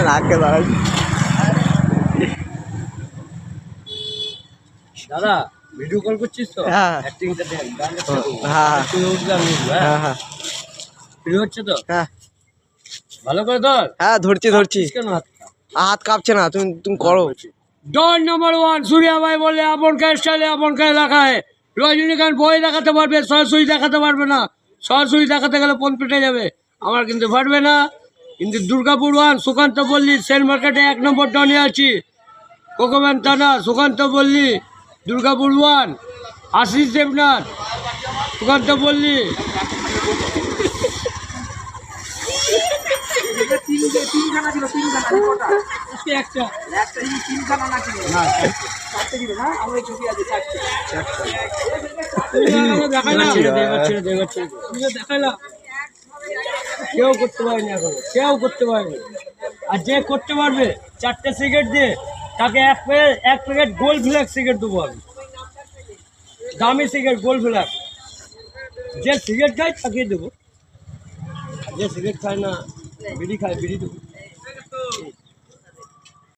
নাকে দাঁড়াচ্ছি। দাদা video call করছিস তো? হ্যাঁ অ্যাক্টিংটা দেখ, গানটা হ্যাঁ তুই উঠবি আমি উঠবো, হ্যাঁ হ্যাঁ? হ্যাঁ ফ্রি হচ্ছে তো? হ্যাঁ ভালো করে ধর। হ্যাঁ ধরছি ধরছি। কেন হাতটা? হাত কাঁপছে না, তুমি তুমি করো। ডন নাম্বার 1 সূর্যা ভাই বলে আপন কার স্টাইলে আপন কার এলাকায় রজনীকান্ত বই দেখাতে পারবে, সরাসরি দেখাতে পারবে না। সরাসরি দেখাতে গেলে ফোন পেটে যাবে, আমার কিন্তু পারবে না। কিন্তু দুর্গাপুর 1 সুকান্ত পল্লী সেল মার্কেটে 1 নম্বর ডনে আছি। কোকোম্যান থানা সুকান্ত পল্লী, দুর্গাপুর 1 আশিস দেবনাথ সুকান্ত পল্লী। একটা কেউ করতে পারেনি এখন, কেউ করতে পারেনি। আর যে করতে পারবে 4টে সিগারেট দিয়ে তাকে এক প্যাকেট গোল্ড ফ্ল্যাগ সিগারেট দেবো আমি, দামি সিগারেট গোল্ড ফ্ল্যাগ। যে সিগারেট খায় তাকে দেবো, যে সিগারেট খায় না বিড়ি খায় বিড়ি দেবো।